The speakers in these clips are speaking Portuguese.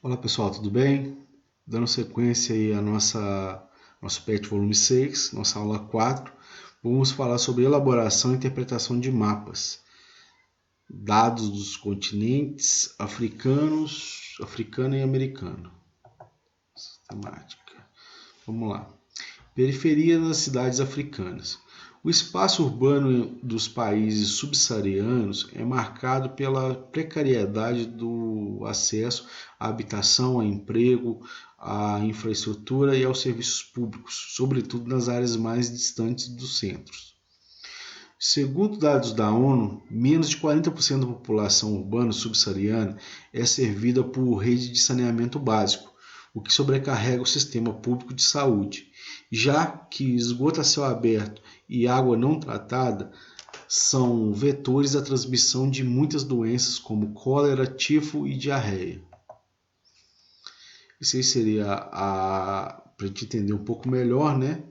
Olá pessoal, tudo bem? Dando sequência aí a nosso PET volume 6, nossa aula 4, vamos falar sobre elaboração e interpretação de mapas, dados dos continentes africano e americano. Sistemática. Vamos lá. Periferia das cidades africanas. O espaço urbano dos países subsaarianos é marcado pela precariedade do acesso à habitação, a emprego, à infraestrutura e aos serviços públicos, sobretudo nas áreas mais distantes dos centros. Segundo dados da ONU, menos de 40% da população urbana subsaariana é servida por rede de saneamento básico, o que sobrecarrega o sistema público de saúde, já que esgoto a céu aberto e água não tratada são vetores da transmissão de muitas doenças como cólera, tifo e diarreia. Isso aí seria para a gente entender um pouco melhor, né?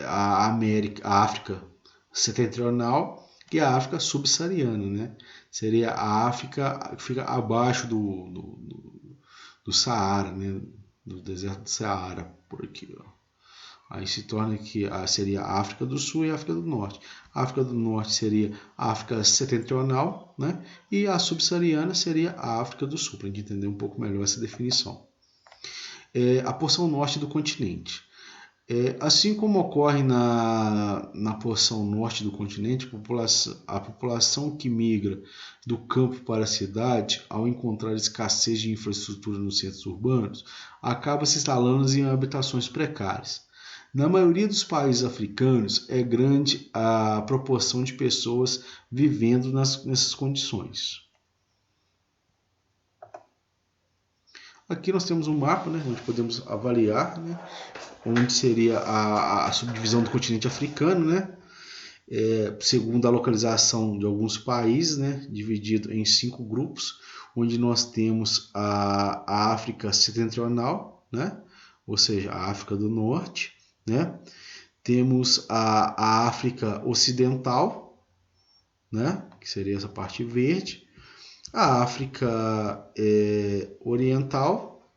A África setentrional e a África subsaariana, né? Seria a África que fica abaixo do Saara, né? Do deserto do Saara, por aqui, ó. Aí se torna que seria a África do Sul e a África do Norte. A África do Norte seria a África setentrional, né? E a subsaariana seria a África do Sul, para a gente entender um pouco melhor essa definição. A porção norte do continente. Assim como ocorre na porção norte do continente, a população que migra do campo para a cidade, ao encontrar escassez de infraestrutura nos centros urbanos, acaba se instalando em habitações precárias. Na maioria dos países africanos, é grande a proporção de pessoas vivendo nessas condições. Aqui nós temos um mapa, né, onde podemos avaliar, né, onde seria a subdivisão do continente africano, né, segundo a localização de alguns países, né, dividido em 5 grupos, onde nós temos a África setentrional, né, ou seja, a África do Norte, né, temos a África ocidental, né, que seria essa parte verde, a África oriental,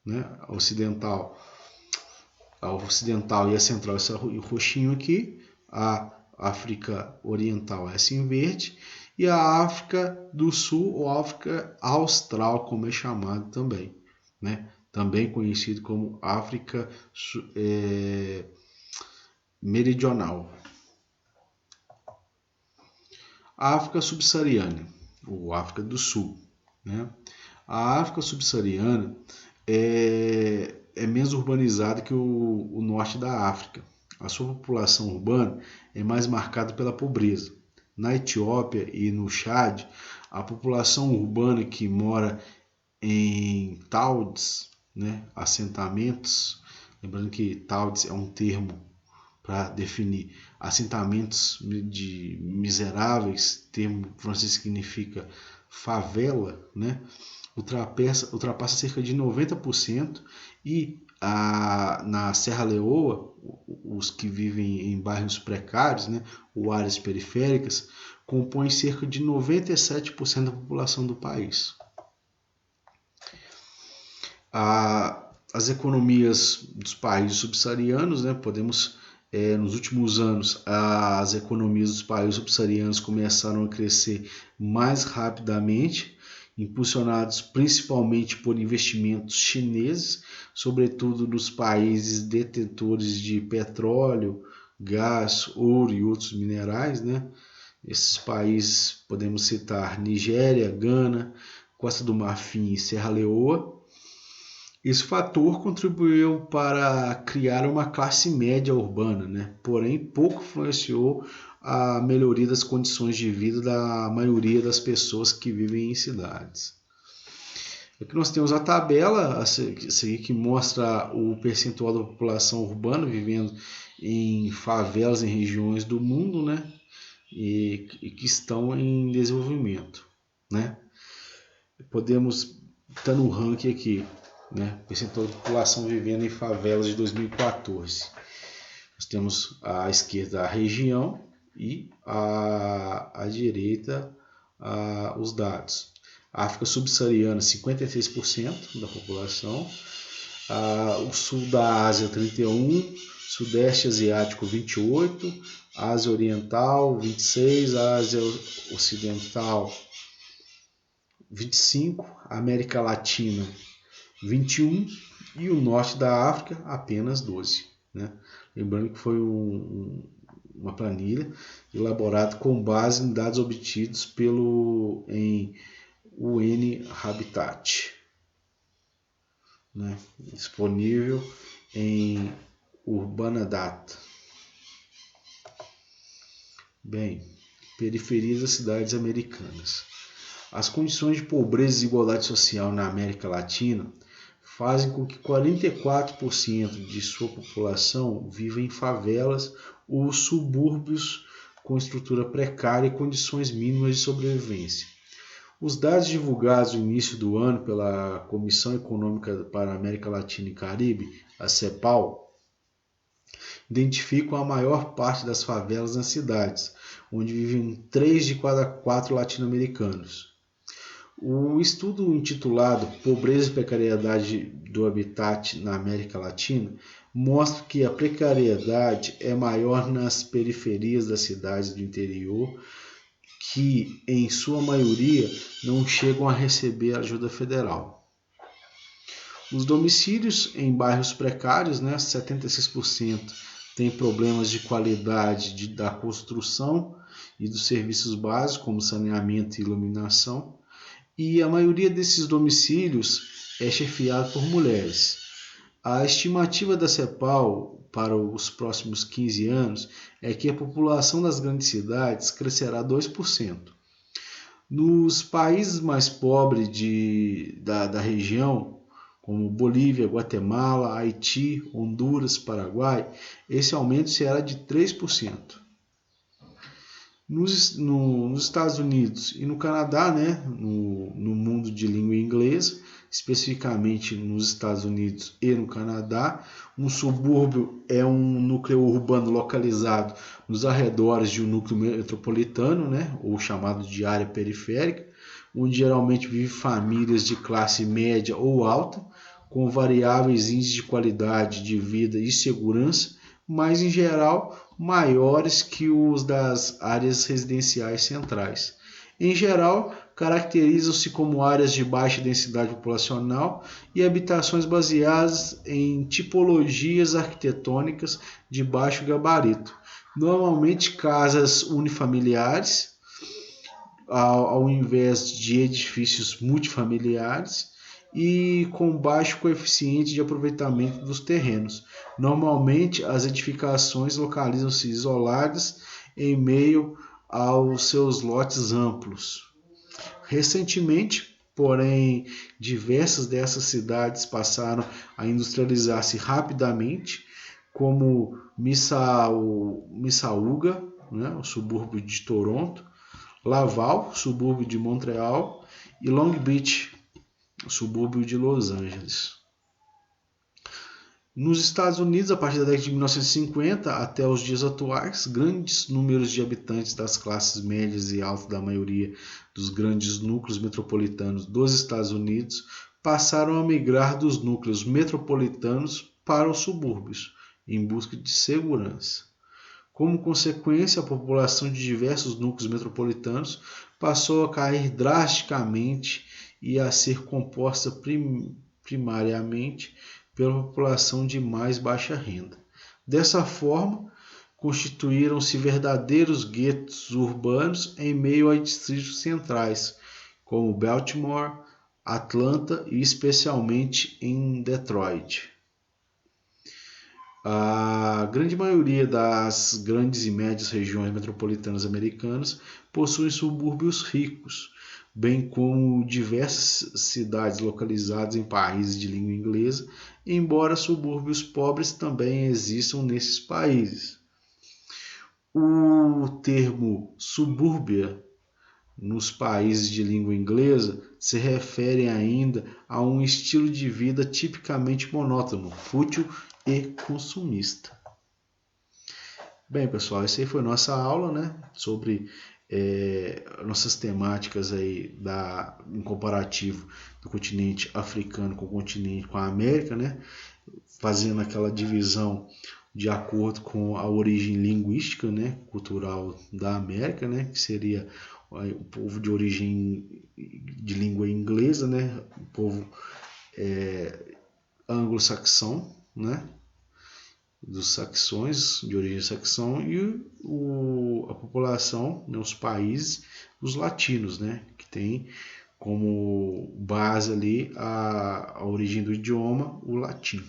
né, a ocidental e a central, esse roxinho aqui, a África oriental, essa em verde, e a África do Sul ou África austral, como é chamado também, né, também conhecido como África meridional. A África subsaariana, ou África do Sul, né? A África subsaariana é menos urbanizada que o norte da África. A sua população urbana é mais marcada pela pobreza. Na Etiópia e no Chad, a população urbana que mora em towns, né, assentamentos, lembrando que towns é um termo para definir assentamentos de miseráveis, termo francês significa favela, né? ultrapassa cerca de 90%, e na Serra Leoa, os que vivem em bairros precários, né, ou áreas periféricas, compõem cerca de 97% da população do país. As economias dos países subsaarianos, né, nos últimos anos, as economias dos países subsaarianos começaram a crescer mais rapidamente, impulsionados principalmente por investimentos chineses, sobretudo nos países detentores de petróleo, gás, ouro e outros minerais, né? Esses países podemos citar Nigéria, Gana, Costa do Marfim e Serra Leoa. Esse fator contribuiu para criar uma classe média urbana, né? Porém, pouco influenciou a melhoria das condições de vida da maioria das pessoas que vivem em cidades. Aqui nós temos a tabela que mostra o percentual da população urbana vivendo em favelas em regiões do mundo, né? E que estão em desenvolvimento, né? Podemos estar no ranking aqui, né? Percentual da população vivendo em favelas de 2014. Nós temos à esquerda a região e à direita os dados. África subsaariana, 56% da população. O sul da Ásia, 31%. Sudeste asiático, 28%. Ásia Oriental, 26%. Ásia Ocidental, 25%. América Latina, 21%. E o norte da África, apenas 12%. Né? Lembrando que foi uma planilha elaborada com base em dados obtidos em UN Habitat, né? Disponível em Urbana Data. Bem, periferias das cidades americanas. As condições de pobreza e desigualdade social na América Latina fazem com que 44% de sua população viva em favelas ou subúrbios com estrutura precária e condições mínimas de sobrevivência. Os dados divulgados no início do ano pela Comissão Econômica para a América Latina e Caribe, a CEPAL, identificam a maior parte das favelas nas cidades, onde vivem 3 de cada 4 latino-americanos. O estudo intitulado Pobreza e Precariedade do Habitat na América Latina mostra que a precariedade é maior nas periferias das cidades do interior, que, em sua maioria, não chegam a receber ajuda federal. Os domicílios em bairros precários, 76%, têm problemas de qualidade da construção e dos serviços básicos, como saneamento e iluminação, e a maioria desses domicílios é chefiada por mulheres. A estimativa da CEPAL para os próximos 15 anos é que a população das grandes cidades crescerá 2%. Nos países mais pobres da região, como Bolívia, Guatemala, Haiti, Honduras, Paraguai, esse aumento será de 3%. Nos Estados Unidos e no Canadá, no mundo de língua inglesa, especificamente nos Estados Unidos e no Canadá, um subúrbio é um núcleo urbano localizado nos arredores de um núcleo metropolitano, ou chamado de área periférica, onde geralmente vivem famílias de classe média ou alta, com variáveis índices de qualidade de vida e segurança, mas em geral maiores que os das áreas residenciais centrais. Em geral, caracterizam-se como áreas de baixa densidade populacional e habitações baseadas em tipologias arquitetônicas de baixo gabarito, normalmente casas unifamiliares, ao invés de edifícios multifamiliares, e com baixo coeficiente de aproveitamento dos terrenos. Normalmente, as edificações localizam-se isoladas em meio aos seus lotes amplos. Recentemente, porém, diversas dessas cidades passaram a industrializar-se rapidamente, como Mississauga, o subúrbio de Toronto, Laval, subúrbio de Montreal, e Long Beach, subúrbio de Los Angeles. Nos Estados Unidos, a partir da década de 1950 até os dias atuais, grandes números de habitantes das classes médias e altas da maioria dos grandes núcleos metropolitanos dos Estados Unidos passaram a migrar dos núcleos metropolitanos para os subúrbios, em busca de segurança. Como consequência, a população de diversos núcleos metropolitanos passou a cair drasticamente e a ser composta primariamente pela população de mais baixa renda. Dessa forma, constituíram-se verdadeiros guetos urbanos em meio a distritos centrais, como Baltimore, Atlanta e especialmente em Detroit. A grande maioria das grandes e médias regiões metropolitanas americanas possui subúrbios ricos, bem como diversas cidades localizadas em países de língua inglesa, embora subúrbios pobres também existam nesses países. O termo subúrbia nos países de língua inglesa se refere ainda a um estilo de vida tipicamente monótono, fútil e consumista. Bem, pessoal, essa aí foi nossa aula, sobre nossas temáticas aí em comparativo do continente africano com a América, né? Fazendo aquela divisão de acordo com a origem linguística, né, cultural da América, né, que seria o povo de origem de língua inglesa, né, o povo anglo-saxão, né, dos saxões, de origem saxão, e a população, né, os países, os latinos, né, que tem como base ali a origem do idioma, o latim.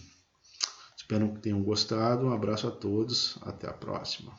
Espero que tenham gostado. Um abraço a todos. Até a próxima.